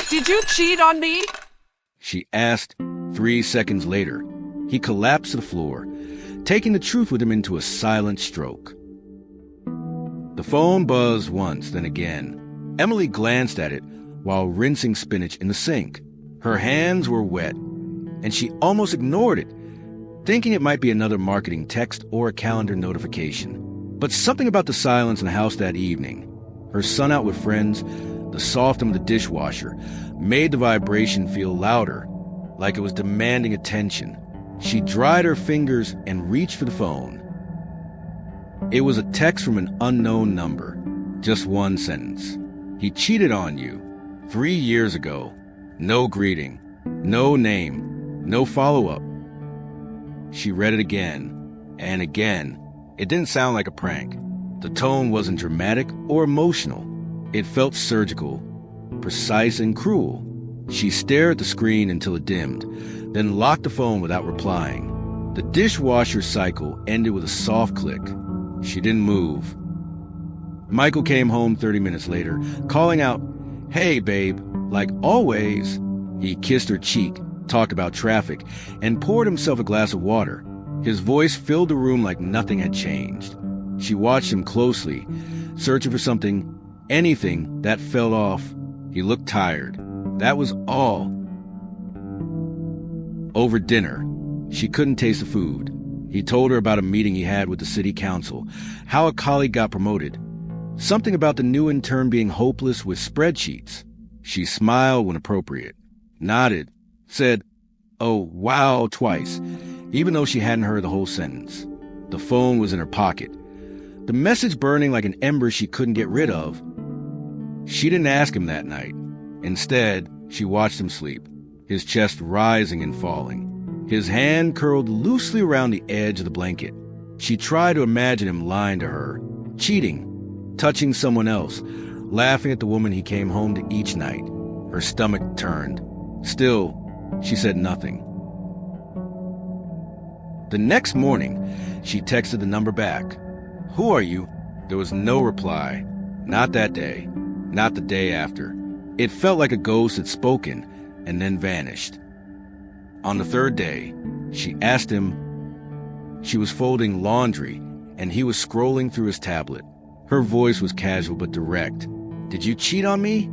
Did you cheat on me? She asked 3 seconds later. He collapsed to the floor, taking the truth with him into a silent stroke. The phone buzzed once, then again. Emily glanced at it while rinsing spinach in the sink. Her hands were wet, and she almost ignored it, thinking it might be another marketing text or a calendar notification. But something about the silence in the house that evening, her son out with friends, the soft hum of the dishwasher, made the vibration feel louder, like it was demanding attention. She dried her fingers and reached for the phone. It was a text from an unknown number. Just one sentence. He cheated on you 3 years ago. No greeting, no name, no follow-up. She read it again and again. It didn't sound like a prank. The tone wasn't dramatic or emotional. It felt surgical, precise and cruel. She stared at the screen until it dimmed, then locked the phone without replying. The dishwasher cycle ended with a soft click. She didn't move. Michael came home 30 minutes later, calling out, "Hey, babe," like always. He kissed her cheek, talked about traffic, and poured himself a glass of water. His voice filled the room like nothing had changed. She watched him closely, searching for something, anything that fell off. He looked tired. That was all. Over dinner, she couldn't taste the food. He told her about a meeting he had with the city council, how a colleague got promoted. Something about the new intern being hopeless with spreadsheets. She smiled when appropriate, nodded, said, "Oh, wow," twice, even though she hadn't heard the whole sentence. The phone was in her pocket, the message burning like an ember she couldn't get rid of. She didn't ask him that night. Instead, she watched him sleep, his chest rising and falling, his hand curled loosely around the edge of the blanket. She tried to imagine him lying to her, cheating, touching someone else, laughing at the woman he came home to each night. Her stomach turned. Still, she said nothing. The next morning, she texted the number back. "Who are you?" There was no reply. Not that day. Not the day after. It felt like a ghost had spoken and then vanished. On the third day, she asked him. She was folding laundry, and he was scrolling through his tablet. Her voice was casual but direct. "Did you cheat on me?"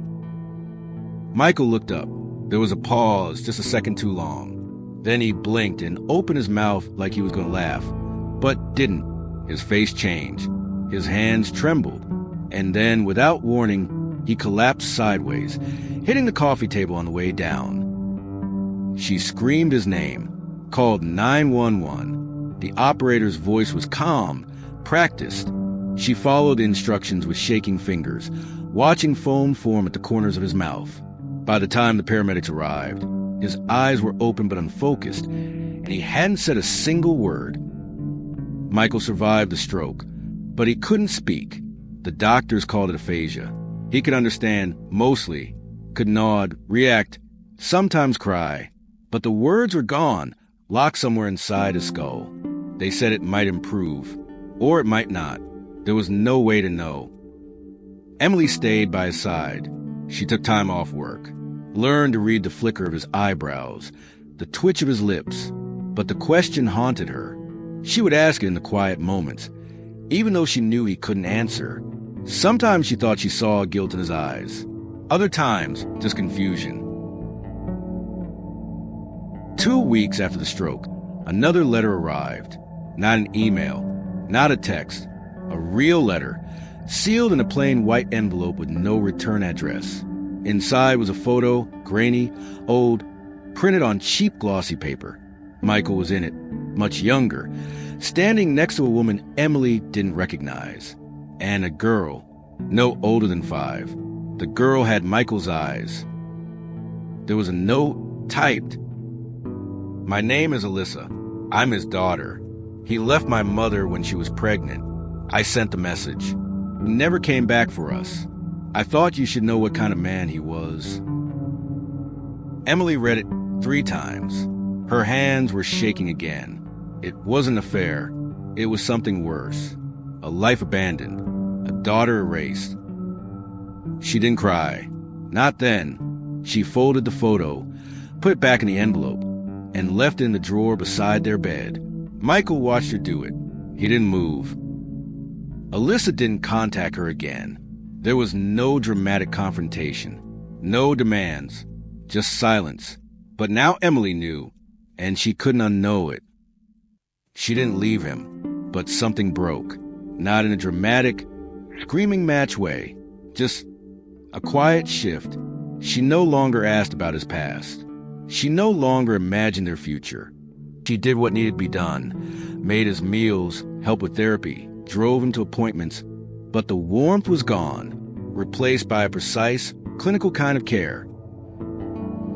Michael looked up. There was a pause, just a second too long. Then he blinked and opened his mouth like he was going to laugh, but didn't. His face changed. His hands trembled. And then, without warning, he collapsed sideways, hitting the coffee table on the way down. She screamed his name, called 911. The operator's voice was calm, practiced. She followed the instructions with shaking fingers, watching foam form at the corners of his mouth. By the time the paramedics arrived, his eyes were open but unfocused, and he hadn't said a single word. Michael survived the stroke, but he couldn't speak. The doctors called it aphasia. He could understand, mostly, could nod, react, sometimes cry. But the words were gone, locked somewhere inside his skull. They said it might improve, or it might not. There was no way to know. Emily stayed by his side. She took time off work, learned to read the flicker of his eyebrows, the twitch of his lips. But the question haunted her. She would ask it in the quiet moments, even though she knew he couldn't answer. Sometimes she thought she saw guilt in his eyes. Other times, just confusion. 2 weeks after the stroke, another letter arrived. Not an email, not a text. A real letter, sealed in a plain white envelope with no return address. Inside was a photo, grainy, old, printed on cheap glossy paper. Michael was in it, much younger, standing next to a woman Emily didn't recognize. And a girl, no older than 5. The girl had Michael's eyes. There was a note typed. "My name is Alyssa. I'm his daughter. He left my mother when she was pregnant. I sent the message. He never came back for us. I thought you should know what kind of man he was." Emily read it 3 times. Her hands were shaking again. It wasn't an affair. It was something worse. A life abandoned. A daughter erased. She didn't cry. Not then. She folded the photo, put it back in the envelope, and left it in the drawer beside their bed. Michael watched her do it. He didn't move. Alyssa didn't contact her again. There was no dramatic confrontation, no demands, just silence. But now Emily knew, and she couldn't unknow it. She didn't leave him, but something broke. Not in a dramatic, screaming match way, just a quiet shift. She no longer asked about his past. She no longer imagined their future. She did what needed to be done, made his meals, helped with therapy, drove him to appointments, but the warmth was gone, replaced by a precise, clinical kind of care.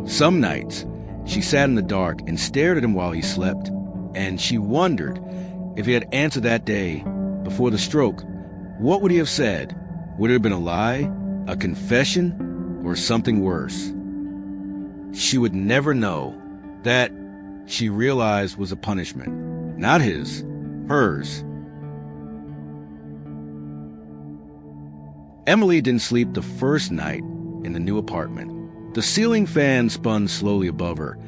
Some nights, she sat in the dark and stared at him while he slept, and she wondered if he had answered that day, before the stroke, what would he have said? Would it have been a lie, a confession, or something worse? She would never know. That, she realized, was a punishment. Not his, hers. Emily didn't sleep the first night in the new apartment. The ceiling fan spun slowly above her,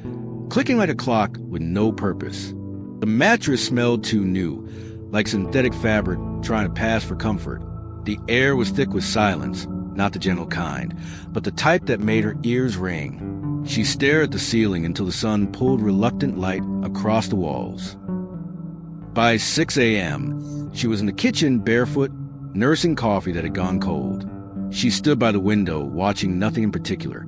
clicking like a clock with no purpose. The mattress smelled too new, like synthetic fabric trying to pass for comfort. The air was thick with silence, not the gentle kind, but the type that made her ears ring. She stared at the ceiling until the sun pulled reluctant light across the walls. By 6 a.m., she was in the kitchen barefoot, nursing coffee that had gone cold. She stood by the window, watching nothing in particular,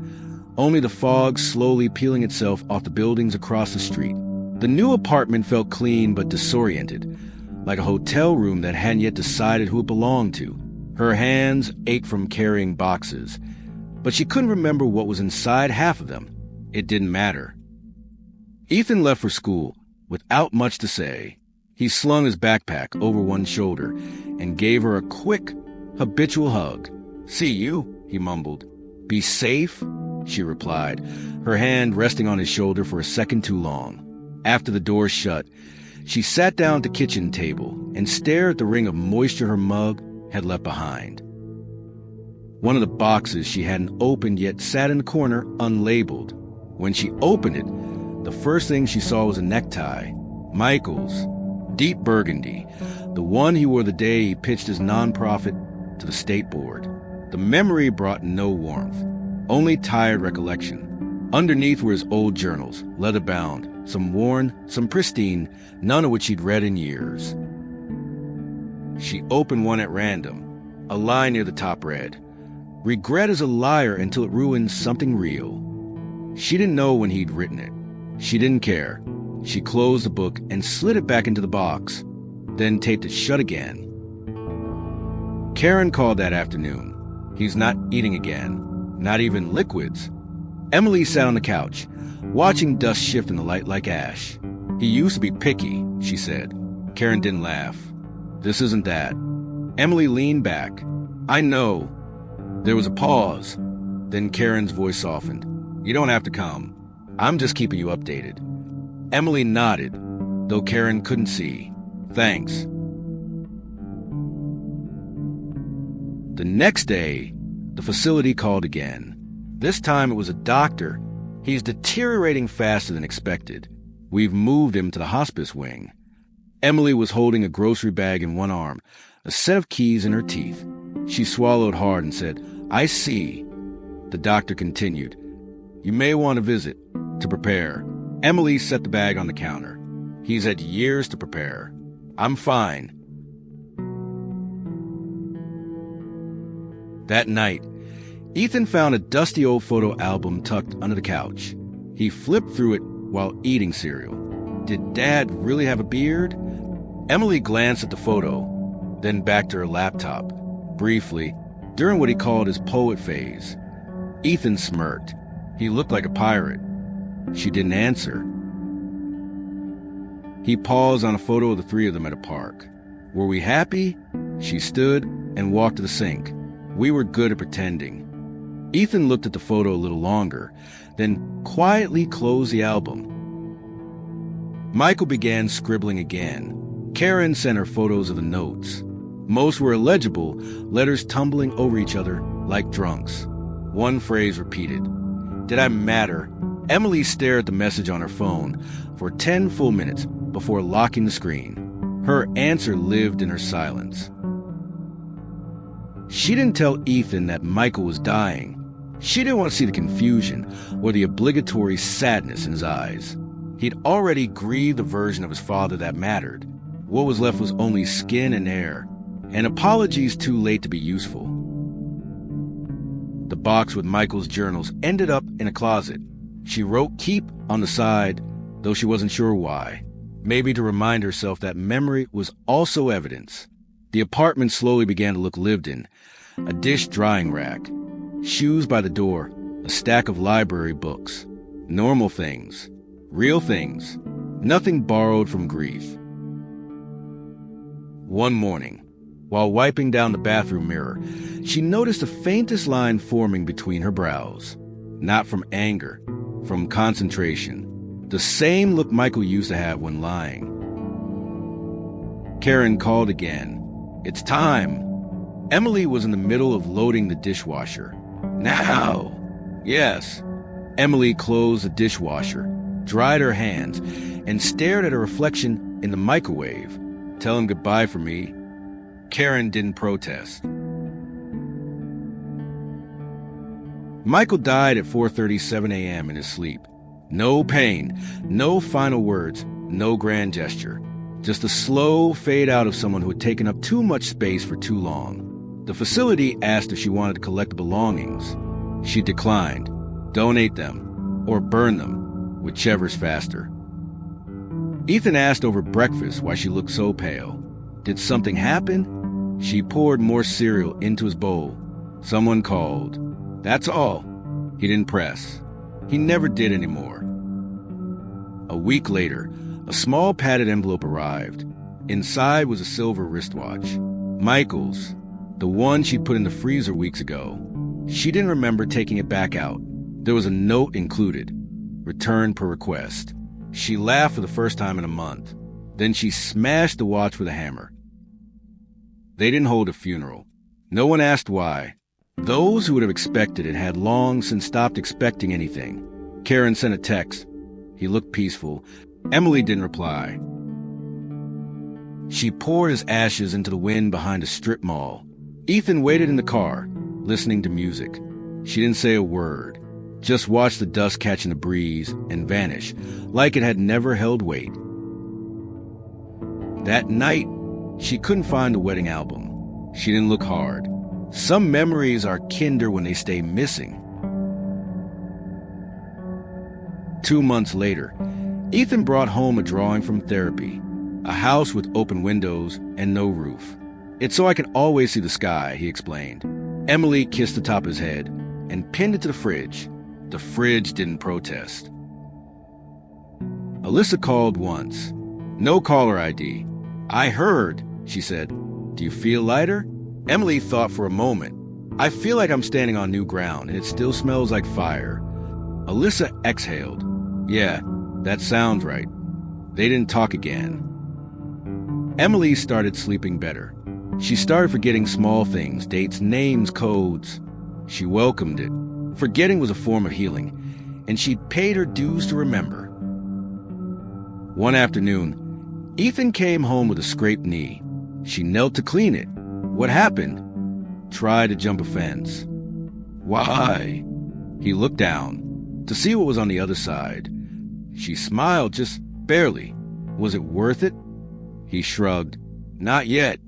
only the fog slowly peeling itself off the buildings across the street. The new apartment felt clean but disoriented, like a hotel room that hadn't yet decided who it belonged to. Her hands ached from carrying boxes, but she couldn't remember what was inside half of them. It didn't matter. Ethan left for school without much to say. He slung his backpack over one shoulder and gave her a quick, habitual hug. "See you," he mumbled. "Be safe," she replied, her hand resting on his shoulder for a second too long. After the door shut, she sat down at the kitchen table and stared at the ring of moisture her mug had left behind. One of the boxes she hadn't opened yet sat in the corner unlabeled. When she opened it, the first thing she saw was a necktie. Michael's, deep burgundy, the one he wore the day he pitched his nonprofit to the state board. The memory brought no warmth, only tired recollection. Underneath were his old journals, leather-bound, some worn, some pristine, none of which she'd read in years. She opened one at random. A line near the top read, "Regret is a liar until it ruins something real." She didn't know when he'd written it. She didn't care. She closed the book and slid it back into the box, then taped it shut again. Karen called that afternoon. He's not eating again, not even liquids. Emily sat on the couch, watching dust shift in the light like ash. "He used to be picky," she said. Karen didn't laugh. "This isn't that." Emily leaned back. "I know." There was a pause. Then Karen's voice softened. "You don't have to come. I'm just keeping you updated." Emily nodded, though Karen couldn't see. "Thanks." The next day, the facility called again. This time it was a doctor. "He's deteriorating faster than expected. We've moved him to the hospice wing." Emily was holding a grocery bag in one arm, a set of keys in her teeth. She swallowed hard and said, "I see." The doctor continued, "You may want to visit to prepare." Emily set the bag on the counter. "He's had years to prepare. I'm fine." That night, Ethan found a dusty old photo album tucked under the couch. He flipped through it while eating cereal. Did Dad really have a beard? Emily glanced at the photo, then back to her laptop, briefly, during what he called his poet phase. Ethan smirked. He looked like a pirate. She didn't answer. He paused on a photo of the three of them at a park. "Were we happy?" She stood and walked to the sink. "We were good at pretending." Ethan looked at the photo a little longer, then quietly closed the album. Michael began scribbling again. Karen sent her photos of the notes. Most were illegible, letters tumbling over each other like drunks. One phrase repeated, Did I matter? Emily stared at the message on her phone for 10 full minutes before locking the screen. Her answer lived in her silence. She didn't tell Ethan that Michael was dying. She didn't want to see the confusion or the obligatory sadness in his eyes. He'd already grieved the version of his father that mattered. What was left was only skin and air, and apologies too late to be useful. The box with Michael's journals ended up in a closet. She wrote "keep" on the side, though she wasn't sure why. Maybe to remind herself that memory was also evidence. The apartment slowly began to look lived in. A dish drying rack, shoes by the door, a stack of library books. Normal things, real things, nothing borrowed from grief. One morning, while wiping down the bathroom mirror, she noticed the faintest line forming between her brows. Not from anger, from concentration. The same look Michael used to have when lying. Karen called again. "It's time." Emily was in the middle of loading the dishwasher. "Now!" "Yes." Emily closed the dishwasher, dried her hands, and stared at her reflection in the microwave. "Tell him goodbye for me." Karen didn't protest. Michael died at 4:37 a.m. in his sleep. No pain, no final words, no grand gesture. Just a slow fade out of someone who had taken up too much space for too long. The facility asked if she wanted to collect the belongings. She declined. Donate them, or burn them, whichever's faster. Ethan asked over breakfast why she looked so pale. Did something happen? She poured more cereal into his bowl. Someone called. That's all. He didn't press. He never did anymore. A week later, a small padded envelope arrived. Inside was a silver wristwatch. Michael's, the one she'd put in the freezer weeks ago. She didn't remember taking it back out. There was a note included. Return per request. She laughed for the first time in a month. Then she smashed the watch with a hammer. They didn't hold a funeral. No one asked why. Those who would have expected it had long since stopped expecting anything. Karen sent a text. He looked peaceful. Emily didn't reply. She poured his ashes into the wind behind a strip mall. Ethan waited in the car, listening to music. She didn't say a word, just watched the dust catch in the breeze and vanish, like it had never held weight. That night, she couldn't find the wedding album. She didn't look hard. Some memories are kinder when they stay missing. 2 months later, Ethan brought home a drawing from therapy, a house with open windows and no roof. "It's so I can always see the sky," he explained. Emily kissed the top of his head and pinned it to the fridge. The fridge didn't protest. Alyssa called once. No caller ID. "I heard," she said. "Do you feel lighter?" Emily thought for a moment. "I feel like I'm standing on new ground and it still smells like fire." Alyssa exhaled. "Yeah, that sounds right." They didn't talk again. Emily started sleeping better. She started forgetting small things, dates, names, codes. She welcomed it. Forgetting was a form of healing, and she'd paid her dues to remember. One afternoon, Ethan came home with a scraped knee. She knelt to clean it. "What happened?" "Tried to jump a fence." "Why?" He looked down to see what was on the other side. She smiled, just barely. "Was it worth it?" He shrugged. "Not yet."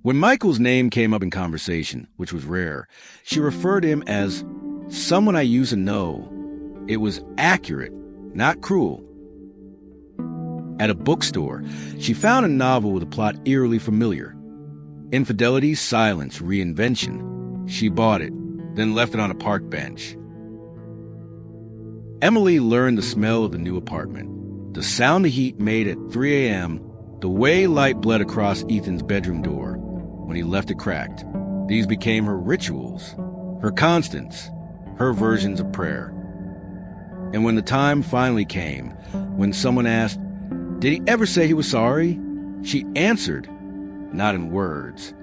When Michael's name came up in conversation, which was rare, she referred to him as someone I used to know. It was accurate, not cruel. At a bookstore, she found a novel with a plot eerily familiar. Infidelity, Silence, Reinvention. She bought it, then left it on a park bench. Emily learned the smell of the new apartment, the sound the heat made at 3 a.m., the way light bled across Ethan's bedroom door when he left it cracked. These became her rituals, her constants, her versions of prayer. And when the time finally came, when someone asked, "Did he ever say he was sorry?" she answered, not in words.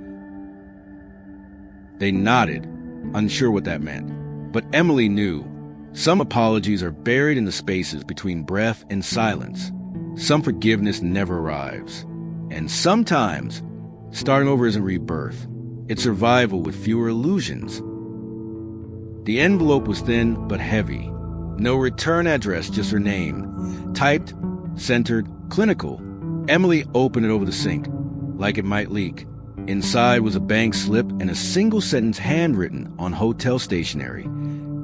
They nodded, unsure what that meant. But Emily knew. Some apologies are buried in the spaces between breath and silence. Some forgiveness never arrives. And sometimes, starting over isn't rebirth. It's survival with fewer illusions. The envelope was thin but heavy. No return address, just her name. Typed, centered, clinical. Emily opened it over the sink, like it might leak. Inside was a bank slip and a single sentence handwritten on hotel stationery.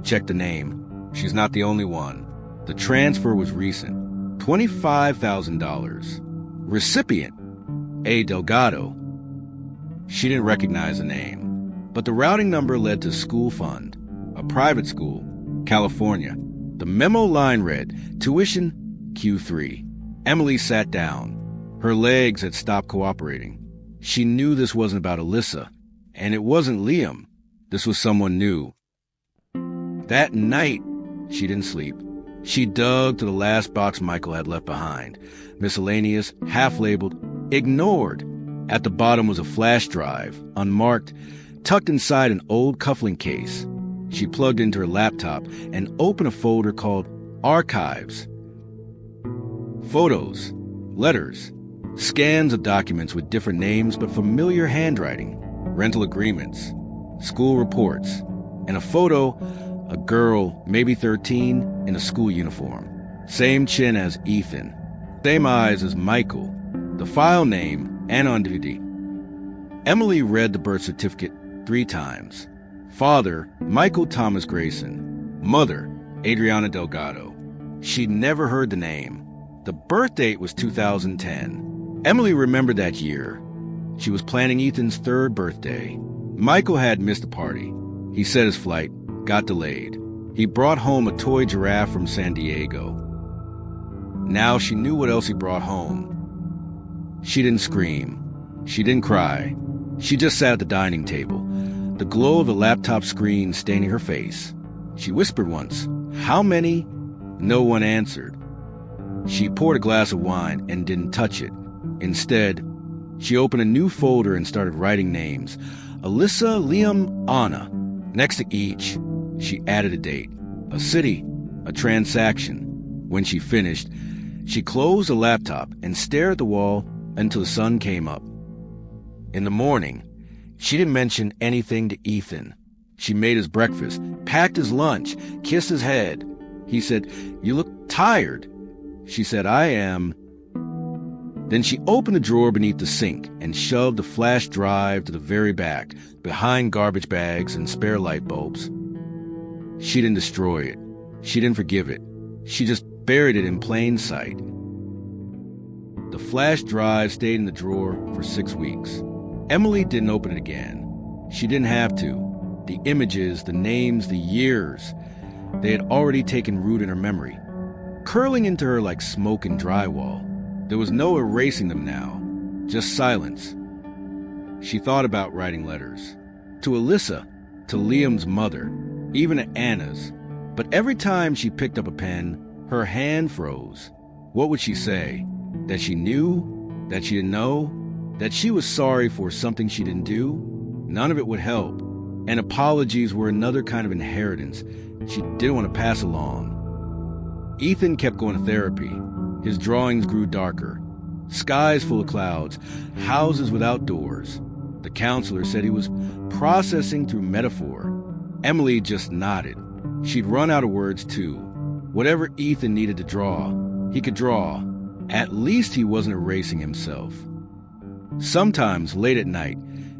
Check the name. She's not the only one. The transfer was recent. $25,000. Recipient, A. Delgado. She didn't recognize the name, but the routing number led to school fund, a private school, California. The memo line read, tuition Q3. Emily sat down. Her legs had stopped cooperating. She knew this wasn't about Alyssa, and it wasn't Liam. This was someone new. That night, she didn't sleep. She dug to the last box Michael had left behind. Miscellaneous, half-labeled, ignored. At the bottom was a flash drive, unmarked, tucked inside an old cufflink case. She plugged into her laptop and opened a folder called Archives. Photos, letters, scans of documents with different names but familiar handwriting, rental agreements, school reports, and a photo, a girl, maybe 13, in a school uniform. Same chin as Ethan, same eyes as Michael, the file name, and on duty. Emily read the birth certificate 3 times. Father, Michael Thomas Grayson. Mother, Adriana Delgado. She'd never heard the name. The birth date was 2010. Emily remembered that year. She was planning Ethan's 3rd birthday. Michael had missed the party. He said his flight got delayed. He brought home a toy giraffe from San Diego. Now she knew what else he brought home. She didn't scream. She didn't cry. She just sat at the dining table, the glow of the laptop screen staining her face. She whispered once, "How many?" No one answered. She poured a glass of wine and didn't touch it. Instead, she opened a new folder and started writing names. Alyssa, Liam, Anna. Next to each, she added a date, a city, a transaction. When she finished, she closed the laptop and stared at the wall until the sun came up. In the morning, she didn't mention anything to Ethan. She made his breakfast, packed his lunch, kissed his head. He said, "You look tired." She said, "I am." Then she opened the drawer beneath the sink and shoved the flash drive to the very back, behind garbage bags and spare light bulbs. She didn't destroy it. She didn't forgive it. She just buried it in plain sight. The flash drive stayed in the drawer for 6 weeks. Emily didn't open it again. She didn't have to. The images, the names, the years, they had already taken root in her memory, curling into her like smoke in drywall. There was no erasing them now, just silence. She thought about writing letters. To Alyssa, to Liam's mother, even to Anna's. But every time she picked up a pen, her hand froze. What would she say? That she knew? That she didn't know? That she was sorry for something she didn't do? None of it would help. And apologies were another kind of inheritance she didn't want to pass along. Ethan kept going to therapy. His drawings grew darker. Skies full of clouds, houses without doors. The counselor said he was processing through metaphor. Emily just nodded. She'd run out of words too. Whatever Ethan needed to draw, he could draw. At least he wasn't erasing himself. Sometimes, late at night,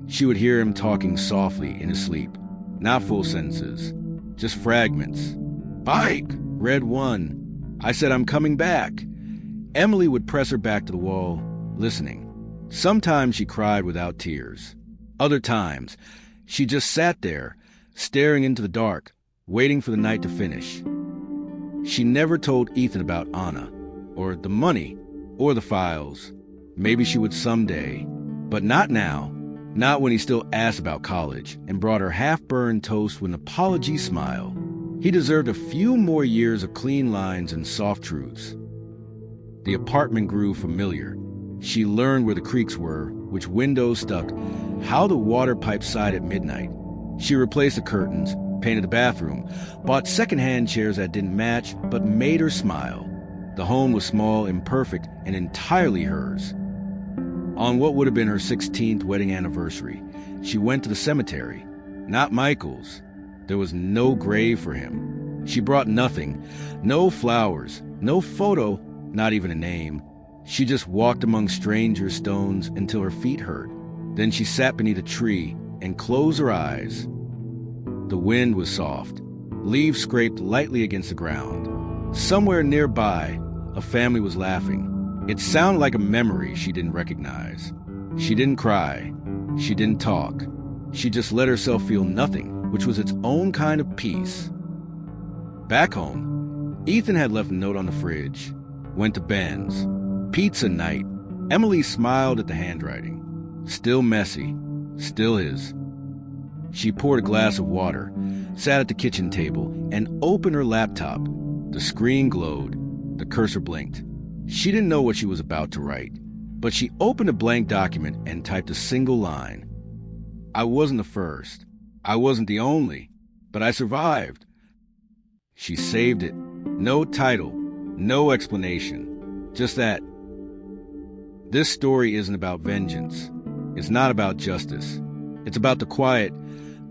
she would hear him talking softly in his sleep. Not full sentences, just fragments. "Bike! Red 1. I said I'm coming back." Emily would press her back to the wall, listening. Sometimes she cried without tears. Other times, she just sat there, staring into the dark, waiting for the night to finish. She never told Ethan about Anna, or the money, or the files. Maybe she would someday, but not now. Not when he still asked about college and brought her half-burned toast with an apology smile. He deserved a few more years of clean lines and soft truths. The apartment grew familiar. She learned where the creaks were, which windows stuck, how the water pipe sighed at midnight. She replaced the curtains, painted the bathroom, bought secondhand chairs that didn't match but made her smile. The home was small, imperfect, and entirely hers. On what would have been her 16th wedding anniversary, she went to the cemetery, not Michael's. There was no grave for him. She brought nothing, no flowers, no photo, not even a name. She just walked among strangers' stones until her feet hurt. Then she sat beneath a tree and closed her eyes. The wind was soft. Leaves scraped lightly against the ground. Somewhere nearby, a family was laughing. It sounded like a memory she didn't recognize. She didn't cry. She didn't talk. She just let herself feel nothing, which was its own kind of peace. Back home, Ethan had left a note on the fridge. Went to Ben's. Pizza night. Emily smiled at the handwriting. Still messy. Still his. She poured a glass of water, sat at the kitchen table, and opened her laptop. The screen glowed. The cursor blinked. She didn't know what she was about to write, but she opened a blank document and typed a single line. I wasn't the first. I wasn't the only, but I survived. She saved it. No title, no explanation. Just that. This story isn't about vengeance. It's not about justice. It's about the quiet,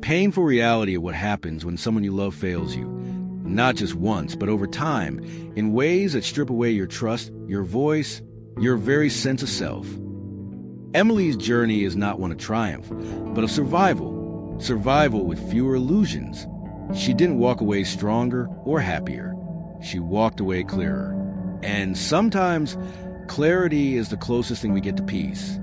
painful reality of what happens when someone you love fails you. Not just once, but over time, in ways that strip away your trust, your voice, your very sense of self. Emily's journey is not one of triumph, but of survival. Survival with fewer illusions. She didn't walk away stronger or happier. She walked away clearer. And sometimes, clarity is the closest thing we get to peace.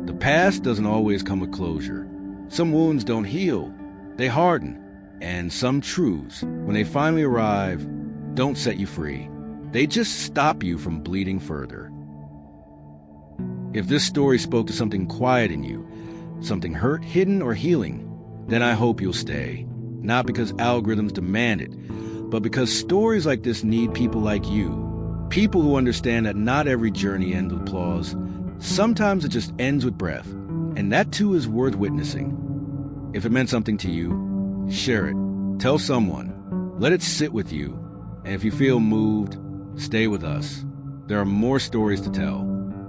The past doesn't always come with closure. Some wounds don't heal. They harden. And some truths, when they finally arrive, don't set you free. They just stop you from bleeding further. If this story spoke to something quiet in you, something hurt, hidden, or healing, then I hope you'll stay. Not because algorithms demand it, but because stories like this need people like you. People who understand that not every journey ends with applause. Sometimes it just ends with breath, and that too is worth witnessing. If it meant something to you, share it. Tell someone. Let it sit with you. And if you feel moved, stay with us. There are more stories to tell.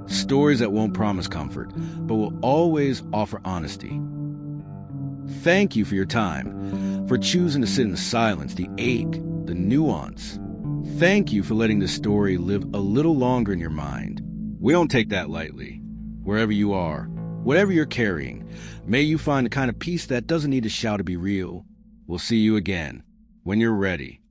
Stories that won't promise comfort, but will always offer honesty. Thank you for your time, for choosing to sit in the silence, the ache, the nuance. Thank you for letting this story live a little longer in your mind. We don't take that lightly. Wherever you are, whatever you're carrying, may you find the kind of peace that doesn't need a shout to be real. We'll see you again when you're ready.